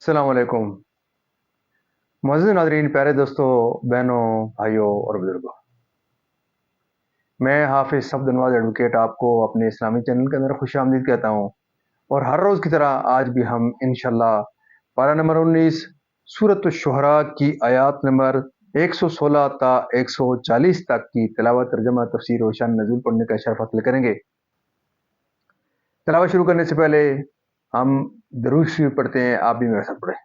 السلام علیکم معزز ناظرین، پیارے دوستوں، بہنوں، بھائیوں اور بزرگوں، میں حافظ صفد نواز ایڈوکیٹ آپ کو اپنے اسلامی چینل کے اندر خوش آمدید کہتا ہوں، اور ہر روز کی طرح آج بھی ہم انشاءاللہ پارہ نمبر 19 سورۃ الشعراء کی آیات نمبر 116 تا 140 تک کی تلاوت، ترجمہ، تفسیر و شان نزول پڑھنے کا شرف حاصل کریں گے۔ تلاوت شروع کرنے سے پہلے ہم درود شریف پڑھتے ہیں، آپ بھی میرے ساتھ پڑھیں۔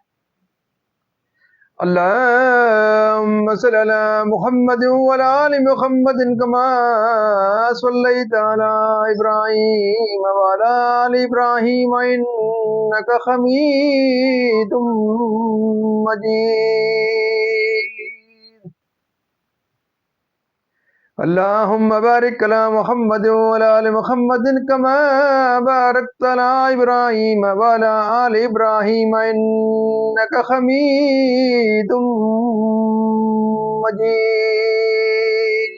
اللهم صل على محمد وعلى آل محمد كما صليت على إبراهيم وعلى آل إبراهيم إنك حميد مجيد اللهم بارك على محمد وعلى آل محمد كما باركت على إبراهيم وعلى آل إبراهيم إنك حميد مجيد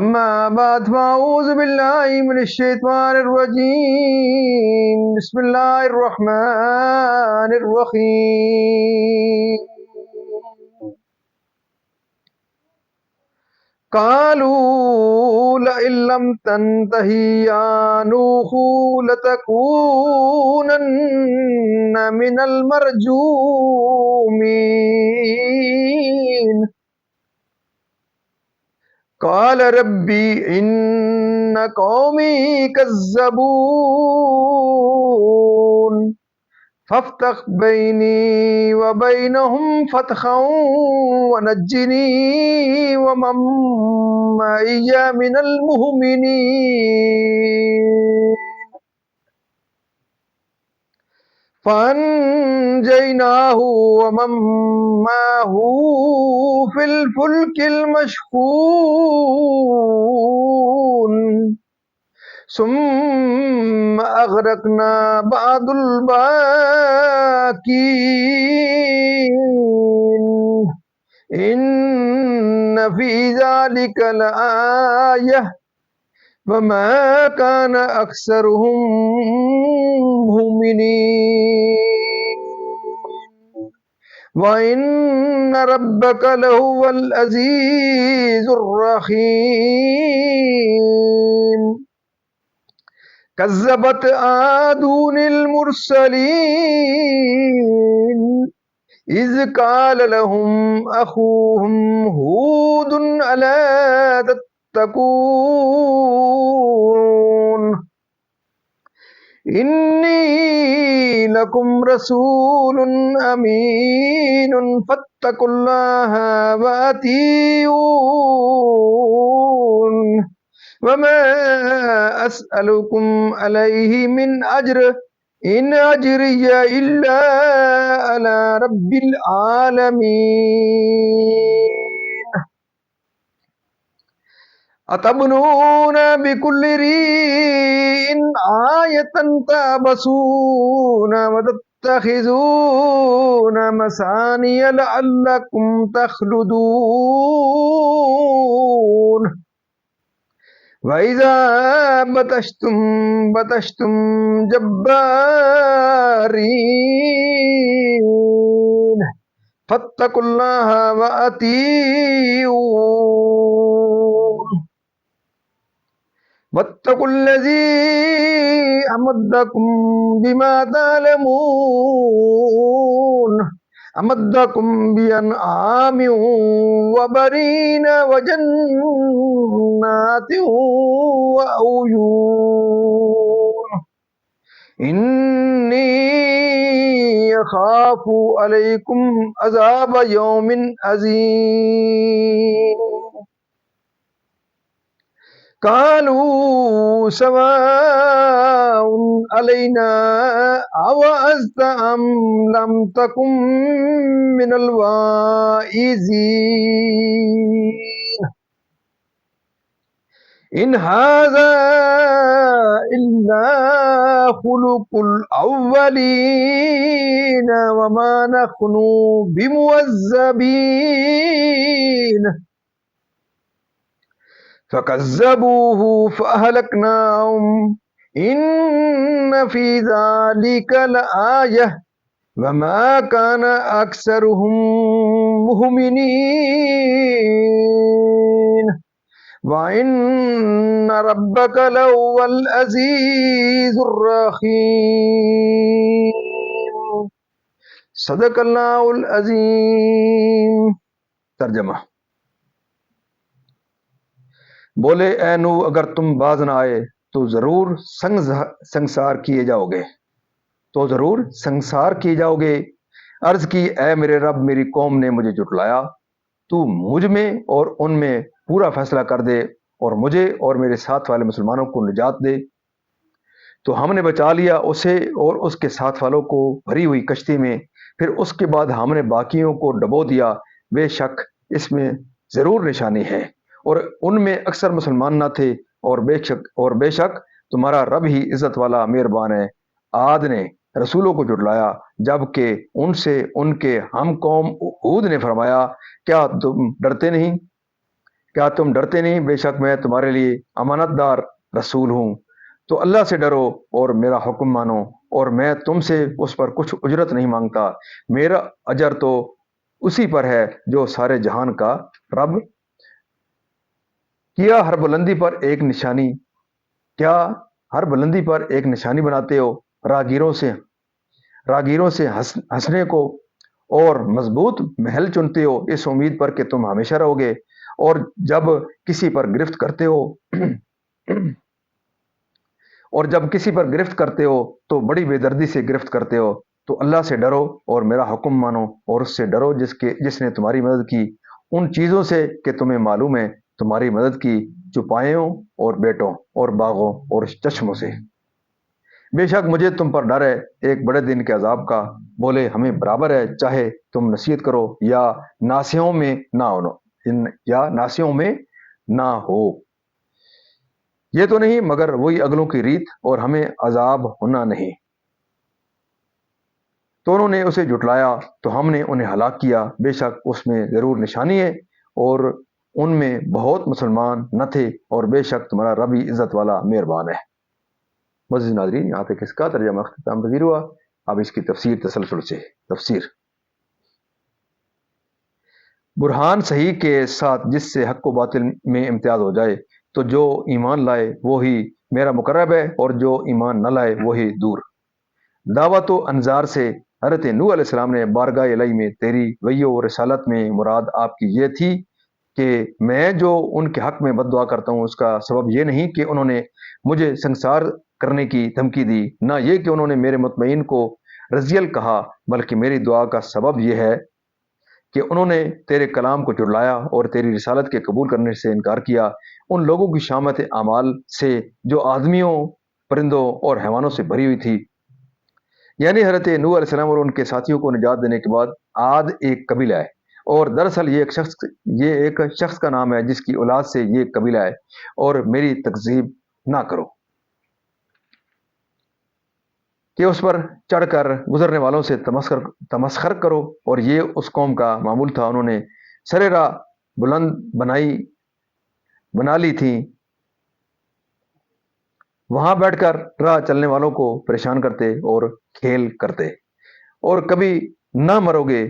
أما بعد فأعوذ بالله من الشيطان الرجيم بسم الله الرحمن الرحيم قالوا لئن لم تنته يا نوح لتكونن من المرجومين قال ربي إن قومي كذبون فافتح بيني وبينهم فتحا ونجني ومن معي من المؤمنين فأنجيناه ومن معه في الفلك المشحون ثم أغرقنا بعد الباقين إن في ذلك لآية وما كان أكثرهم مؤمنين وإن ربك لهو العزيز الرحيم كذبت عاد المرسلين إذ قال لهم أخوهم هود ألا تتقون إني لكم رسول أمين فاتقوا الله وأطيعون وما أسألكم عليه من أجر إن أجري إلا على رب العالمين أتبنون بكل ريء آية تعبثون وتتخذون مساني لعلكم تخلدون وَإِذَا بَطَشْتُمْ جَبَّارِينَ فَاتَّقُوا اللَّهَ وَأَطِيعُونِ وَاتَّقُوا الَّذِي أَمَدَّكُم بِمَا تَعْلَمُونَ أمدكم بأنعام وبنين وجنات وعيون إني أخاف عليكم عذاب يوم عظيم قالوا سواء علينا أوعظت أم لم تكن من الواعظين إن هذا إلا خلق الأولين وما نحن بمعذبين فكذبوه فأهلكناهم إن في ذلك لآية وما كان أكثرهم مؤمنين وإن ربك لهو العزيز الرحيم صدق اللہ العظیم۔ ترجمہ: بولے اے نو اگر تم باز نہ آئے تو ضرور سنگسار کیے جاؤ گے، عرض کی اے میرے رب میری قوم نے مجھے جھٹلایا، تو مجھ میں اور ان میں پورا فیصلہ کر دے اور مجھے اور میرے ساتھ والے مسلمانوں کو نجات دے۔ تو ہم نے بچا لیا اسے اور اس کے ساتھ والوں کو بھری ہوئی کشتی میں، پھر اس کے بعد ہم نے باقیوں کو ڈبو دیا، بے شک اس میں ضرور نشانی ہے، اور ان میں اکثر مسلمان نہ تھے، اور بے شک تمہارا رب ہی عزت والا مہربان ہے۔ عاد نے رسولوں کو جھٹلایا جبکہ ان سے ان کے ہم قوم ہود نے فرمایا کیا تم ڈرتے نہیں، بے شک میں تمہارے لیے امانت دار رسول ہوں، تو اللہ سے ڈرو اور میرا حکم مانو، اور میں تم سے اس پر کچھ اجرت نہیں مانگتا، میرا اجر تو اسی پر ہے جو سارے جہان کا رب۔ کیا ہر بلندی پر ایک نشانی بناتے ہو، راگیروں سے ہنسنے کو، اور مضبوط محل چنتے ہو اس امید پر کہ تم ہمیشہ رہو گے، اور جب کسی پر گرفت کرتے ہو تو بڑی بے دردی سے گرفت کرتے ہو، تو اللہ سے ڈرو اور میرا حکم مانو، اور اس سے ڈرو جس نے تمہاری مدد کی ان چیزوں سے کہ تمہیں معلوم ہے تمہاری مدد کی، چوپایوں اور بیٹوں اور باغوں اور چشموں سے۔ بے شک مجھے تم پر ڈر ہے ایک بڑے دن کے عذاب کا۔ بولے ہمیں برابر ہے چاہے تم نصیحت کرو یا ناسیوں میں نہ ہو، یہ تو نہیں مگر وہی اگلوں کی ریت، اور ہمیں عذاب ہونا نہیں۔ تو انہوں نے اسے جھٹلایا تو ہم نے انہیں ہلاک کیا، بے شک اس میں ضرور نشانی ہے، اور ان میں بہت مسلمان نہ تھے، اور بے شک تمہارا رب ہی عزت والا مہربان ہے۔ مزید ناظرین یہاں تک اس کا ترجمہ اختتام پذیر ہوا، اب اس کی تسلسل سے تفسیر۔ برہان صحیح کے ساتھ جس سے حق و باطل میں امتیاز ہو جائے، تو جو ایمان لائے وہی میرا مقرب ہے، اور جو ایمان نہ لائے وہی دور۔ دعوت و انذار سے حضرت نوح علیہ السلام نے بارگاہ الہی میں تیری وحی و رسالت میں مراد آپ کی یہ تھی کہ میں جو ان کے حق میں بد دعا کرتا ہوں اس کا سبب یہ نہیں کہ انہوں نے مجھے سنسار کرنے کی دھمکی دی، نہ یہ کہ انہوں نے میرے مطمئن کو رزیل کہا، بلکہ میری دعا کا سبب یہ ہے کہ انہوں نے تیرے کلام کو جھٹلایا اور تیری رسالت کے قبول کرنے سے انکار کیا، ان لوگوں کی شامت اعمال سے جو آدمیوں، پرندوں اور حیوانوں سے بھری ہوئی تھی، یعنی حضرت نوح علیہ السلام اور ان کے ساتھیوں کو نجات دینے کے بعد عاد ایک قبیلہ ہے، اور دراصل یہ ایک شخص کا نام ہے جس کی اولاد سے یہ قبیلہ ہے، اور میری تکذیب نہ کرو کہ اس پر چڑھ کر گزرنے والوں سے تمسخر کرو، اور یہ اس قوم کا معمول تھا، انہوں نے سرے راہ بلند بنا لی تھی، وہاں بیٹھ کر راہ چلنے والوں کو پریشان کرتے اور کھیل کرتے، اور کبھی نہ مرو گے،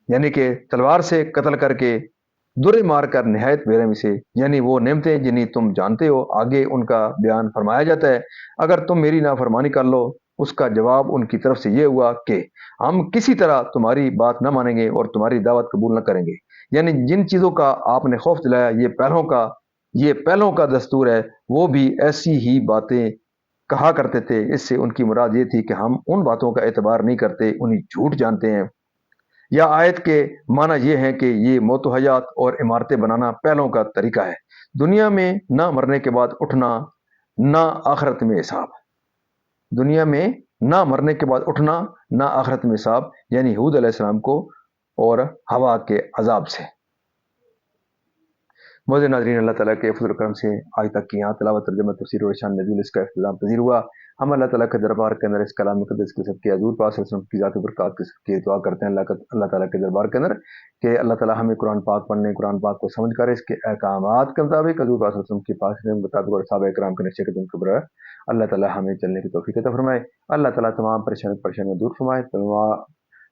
یعنی کہ تلوار سے قتل کر کے درے مار کر نہایت بے رحمی سے، یعنی وہ نعمتیں جنہیں تم جانتے ہو آگے ان کا بیان فرمایا جاتا ہے۔ اگر تم میری نافرمانی کر لو، اس کا جواب ان کی طرف سے یہ ہوا کہ ہم کسی طرح تمہاری بات نہ مانیں گے اور تمہاری دعوت قبول نہ کریں گے، یعنی جن چیزوں کا آپ نے خوف دلایا یہ پہلوں کا دستور ہے، وہ بھی ایسی ہی باتیں کہا کرتے تھے، اس سے ان کی مراد یہ تھی کہ ہم ان باتوں کا اعتبار نہیں کرتے، انہیں جھوٹ جانتے ہیں۔ یا آیت کے معنی یہ ہے کہ یہ موت و حیات اور عمارتیں بنانا پہلوں کا طریقہ ہے، دنیا میں نہ مرنے کے بعد اٹھنا، نہ آخرت میں حساب، یعنی ہود علیہ السلام کو اور ہوا کے عذاب سے۔ مولانا ناظرین اللہ تعالیٰ کے فضل و کرم سے آج تک کی یہاں تلاوت ترجمہ تفسیر و ارشاد نزول اس کا اختتام پذیر ہوا۔ ہم اللہ تعالیٰ کے دربار کے اندر اس کلام مقدس کے سب کے حضور پاک صلی اللہ علیہ وسلم کی ذات برکات کی دعا کرتے ہیں اللہ تعالیٰ کے دربار کے اندر کہ اللہ تعالیٰ ہمیں قرآن پاک پڑھنے، قرآن پاک کو سمجھ کر اس کے احکامات کے مطابق حضور پاک صلی اللہ علیہ وسلم کے پاس کے مطابق اور صحابہ کرام کے نقشے قدم کے اوپر اللہ تعالی ہمیں چلنے کی توفیق عطا فرمائے. اللہ تعالی تمام پریشانیاں دور فرمائے,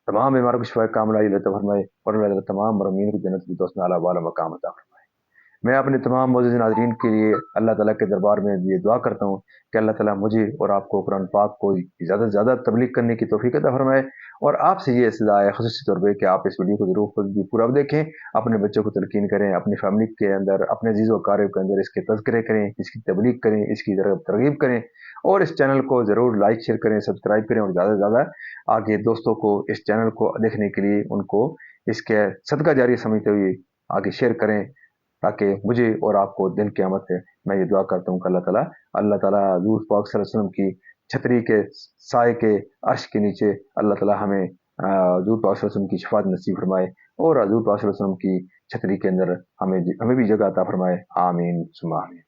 تمام بیماروں کو شفا کاملہ عطا فرمائے, اور اللہ تعالی تمام مرمین کو جنت الفردوس میں اعلیٰ والا مقام عطا فرمائے. میں اپنے تمام معزز ناظرین کے لیے اللہ تعالیٰ کے دربار میں یہ دعا کرتا ہوں کہ اللہ تعالیٰ مجھے اور آپ کو قرآن پاک کو زیادہ سے زیادہ تبلیغ کرنے کی توفیق عطا فرمائے, اور آپ سے یہ استدعا ہے خصوصی طور پہ کہ آپ اس ویڈیو کو ضرور خود بھی پورا دیکھیں, اپنے بچوں کو تلقین کریں, اپنی فیملی کے اندر, اپنے عزیز و اقارب کے اندر اس کے تذکرے کریں, اس کی تبلیغ کریں, اس کی ترغیب کریں, اور اس چینل کو ضرور لائک شیئر کریں, سبسکرائب کریں, اور زیادہ سے زیادہ آگے دوستوں کو اس چینل کو دیکھنے کے لیے ان کو اس کے صدقہ جاری سمجھتے ہوئے آگے شیئر کریں, تاکہ مجھے اور آپ کو دن قیامت ہے میں یہ دعا کرتا ہوں کہ اللہ تعالیٰ حضور پاک صلی اللہ علیہ وسلم کی چھتری کے سائے کے عرش کے نیچے اللہ تعالیٰ ہمیں حضور پاک صلی اللہ علیہ وسلم کی شفاعت نصیب فرمائے, اور حضور پاک صلی اللہ علیہ وسلم کی چھتری کے اندر ہمیں بھی جگہ عطا فرمائے. آمین ثم آمین.